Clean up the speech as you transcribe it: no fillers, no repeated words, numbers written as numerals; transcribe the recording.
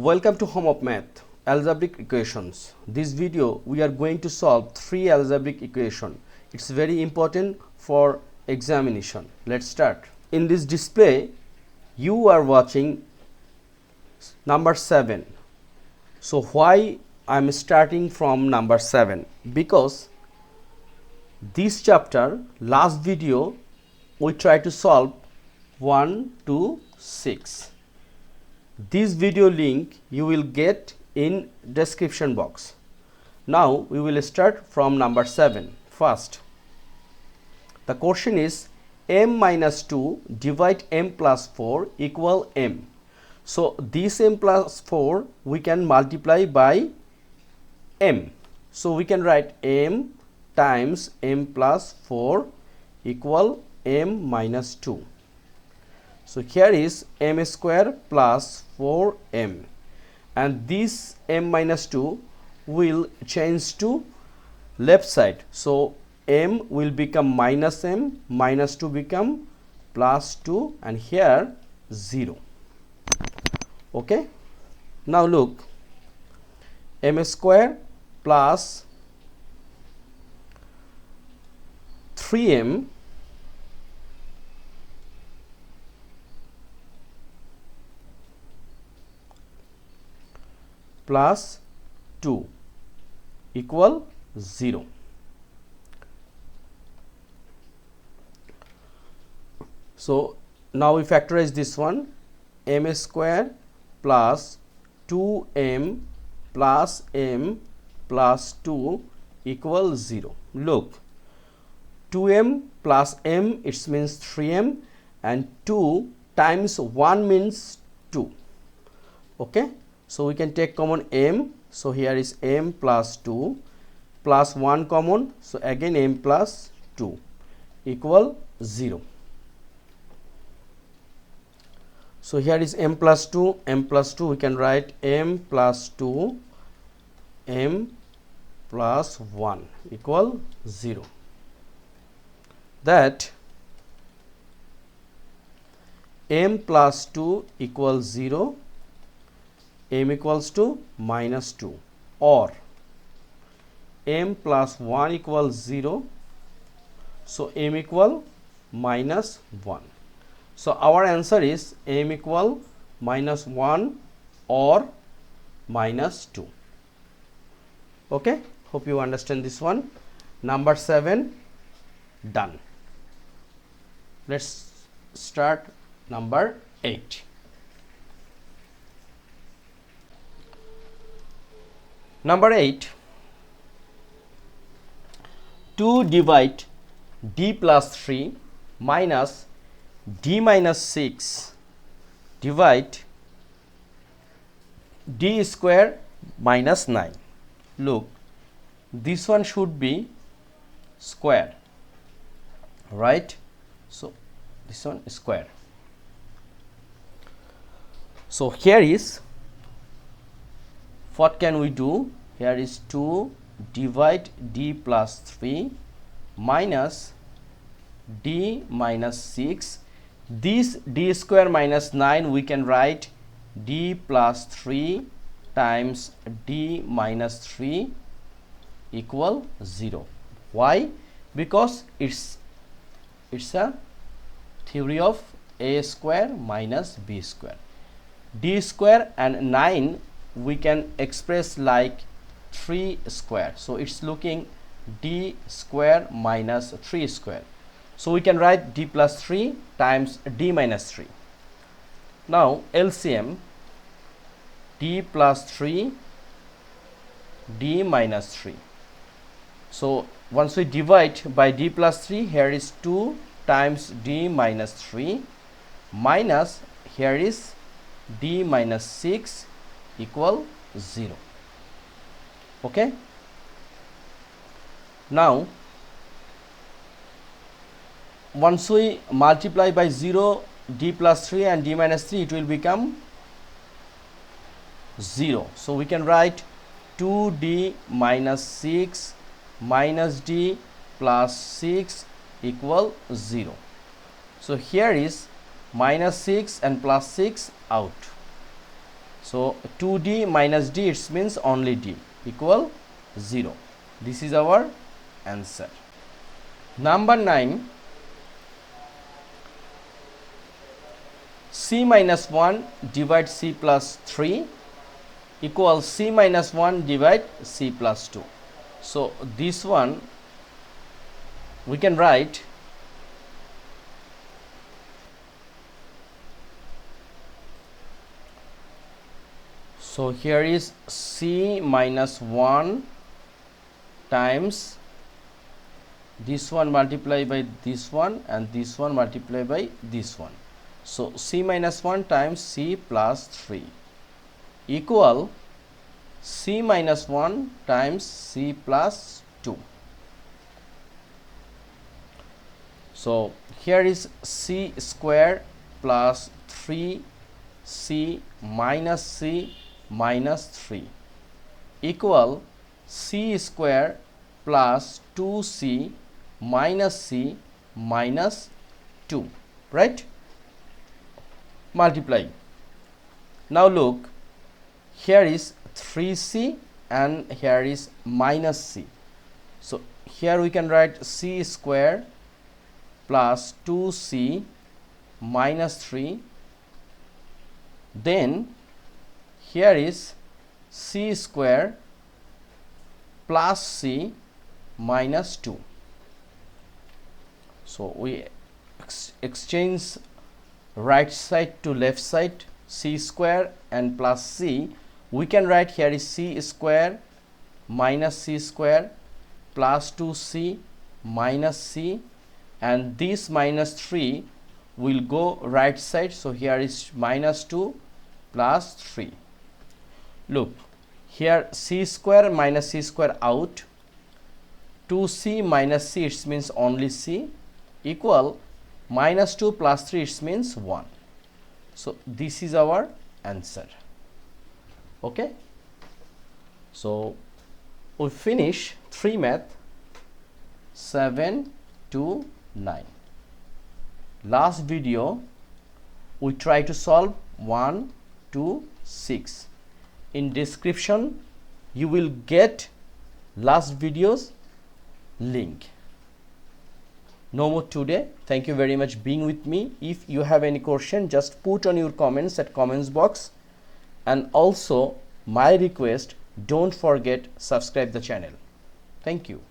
Welcome to Home of Math, Algebraic Equations. This video we are going to solve 3 algebraic equations. It's very important for examination. Let's start. In this display, you are watching number 7. So why I'm starting from number 7? Because this chapter, last video, we try to solve 1 to 6. This video link you will get in description box. Now we will start from number 7 first. The question is m minus 2 divide m plus 4 equal m. So this m plus 4 we can multiply by m. So we can write m times m plus 4 equal m minus 2. So here is m square plus 4m, and this m minus 2 will change to left side. So m will become minus m, minus 2 become plus 2, and here 0. Okay. Now look, m square plus 3m plus 2 equal 0. So now we factorize this one, m square plus 2m plus m plus 2 equal 0. Look, 2m plus m, it means 3m, and 2 times 1 means 2. Okay. So we can take common m. So here is m plus 2 plus 1 common. So again m plus 2 equal 0. So here is m plus 2, m plus 2. We can write m plus 2, m plus 1 equal 0. That m plus 2 equals 0. M equals to minus 2, or m plus 1 equals 0. So m equal minus 1. So our answer is m equal minus 1 or minus 2. Okay, hope you understand this one. Number 7 done. Let's start number 8. Number 8, 2 divide d plus 3 minus d minus 6 divide d square minus 9. Look, this one should be square, right? So this one is square. So here is, what can we do? Here is 2 divide d plus 3 minus d minus 6. This d square minus 9 we can write d plus 3 times d minus 3 equal 0. Why? Because it's a theory of a square minus b square. D square and 9 we can express like 3 square. So it's looking d square minus 3 square. So we can write d plus 3 times d minus 3. Now LCM, d plus 3, d minus 3. So once we divide by d plus 3, here is 2 times d minus 3 minus, here is d minus 6 equal 0. Okay. Now once we multiply by 0 d plus 3 and d minus 3, it will become 0. So we can write 2d minus 6 minus d plus 6 equal 0. So here is minus 6 and plus 6 out. So 2d minus d, it means only d, equal 0. This is our answer. Number 9, c minus 1 divide c plus 3 equals c minus 1 divide c plus 2. So this one we can write so here is c minus 1 times this one multiplied by this one and this one multiplied by this one. So c minus 1 times c plus 3 equal c minus 1 times c plus 2. So here is c square plus 3c minus 3 equal c square plus 2c minus c minus 2, right? Multiply. Now look, here is 3c and here is minus c. So here we can write c square plus 2c minus 3. Then here is c square plus c minus 2. So we exchange right side to left side, c square and plus c. We can write here is c square minus c square plus 2c minus c, and this minus 3 will go right side. So here is minus 2 plus 3. Look, here c square minus c square out, 2c minus c, it means only c, equal minus 2 plus 3, it means 1. So this is our answer. Okay, so we finish 3 math 7 to 9. Last video we try to solve 1 to 6. In description you will get last videos link. No more today. Thank you very much being with me. If you have any question, just put on your comments at comments box, and also my request, don't forget subscribe the channel. Thank you.